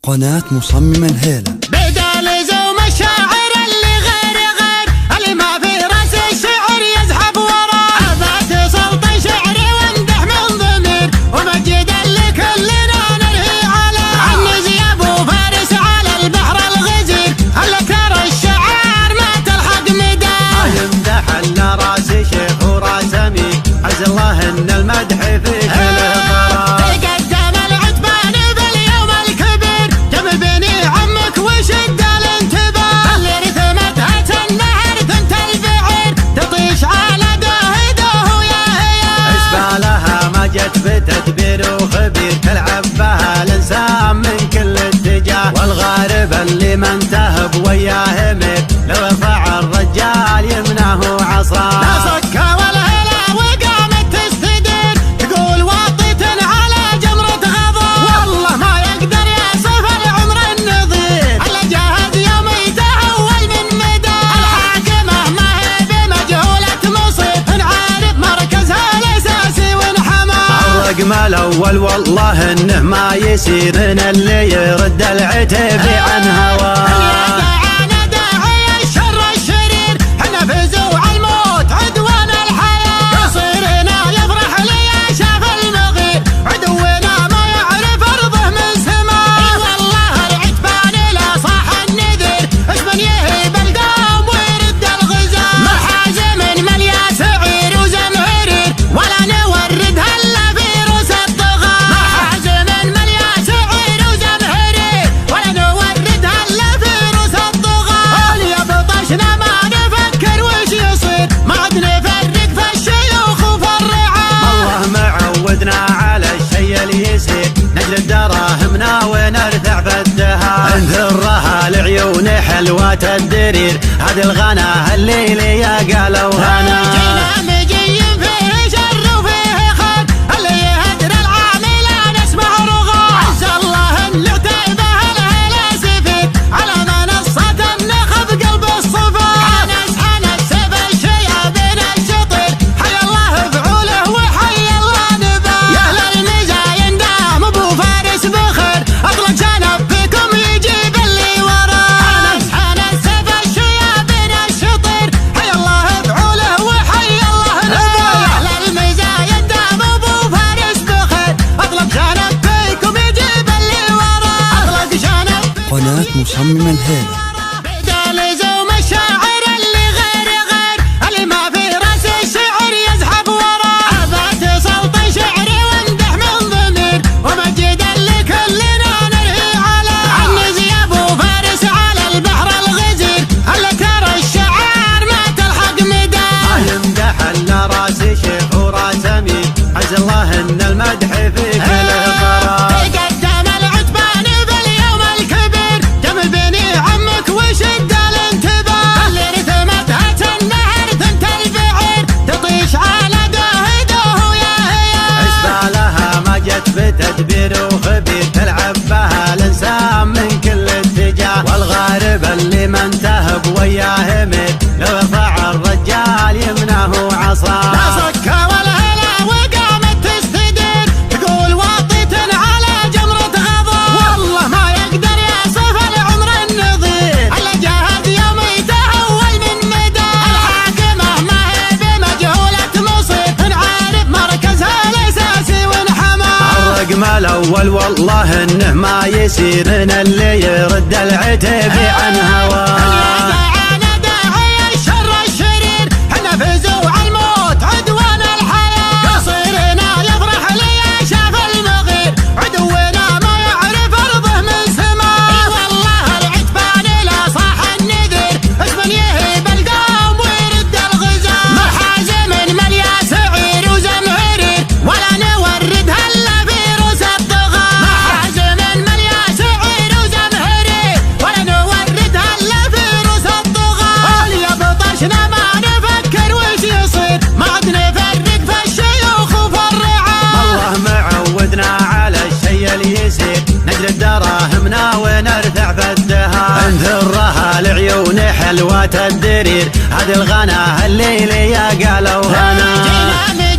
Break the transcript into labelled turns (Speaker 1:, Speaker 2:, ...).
Speaker 1: قناة مصمم الهيلة.
Speaker 2: بدال زوم الشاعر اللي غير اللي ما في راس الشعر يزحف وراه. أبات سلطان شعري وامدح من ضمير ومجد اللي كلنا نرهي عليه. عنز يا ابو فارس على البحر الغزير هلا ترى الشعار ما تلحق مداه.
Speaker 3: يمدح لنا راس شيخ وراس امير عز الله ان المدح في كل طرف. جت بتدبير وخبير تلعب بها الانسان من كل اتجاه. والغارب اللي ما انتهب وياه ميل لو رفع الرجال يمنعه عصاه.
Speaker 2: لا صكا ولا هلا وقامت تستدير تقول واطيت على جمرة غضا. والله ما يقدر يصف العمر النظير الا جاهد يوم يتحول من مدى. الحاكمة ما هي بمجهولة مصير نعرف مركزها الاساسي
Speaker 3: الرقم الاول والله انه ما يصير من اللي يرد العتب عن هواه. نجلد دراهمنا ونرتع في الدهر انذرها العيون حلوة الدرير هذه الغنا الليل يا قالوا هنا.
Speaker 1: قناة مصمم الهيلة.
Speaker 2: بدال زوم الشاعر اللي غير اللي ما في راس الشعر يزحف وراه. أبات سلطان شعري وامدح من ضمير ومجد اللي كلنا نرهي عليه. عنز يا ابو فارس على البحر الغزير هلا ترى الشعار ما تلحق مداه.
Speaker 3: يمدح لنا راس شيخ وراس امير عز الله ان المدح في كل طرف. بتدبير وخبير تلعب بها الانسان من كل اتجاه. والغارب اللي ما انتهب وياه ميل لو رفع الرجال يمنعه عصاه.
Speaker 2: لا صكا ولا هلا وقامت تستدير تقول واطيت على جمرة غضا. والله ما يقدر يصف العمر النظير الا جاهد يوم يتحول من مدى. الحاكمة ما هي بمجهولة مصير نعرف مركزها الاساسي
Speaker 3: الرقم الاول والله انه ما يصير من اللي يرد العتب عن هواه. نجلد دراهمنا ونرتع في الدهر انذرها العيون حلوة الدرير هذه الغنا الليل يا قالوا هنا.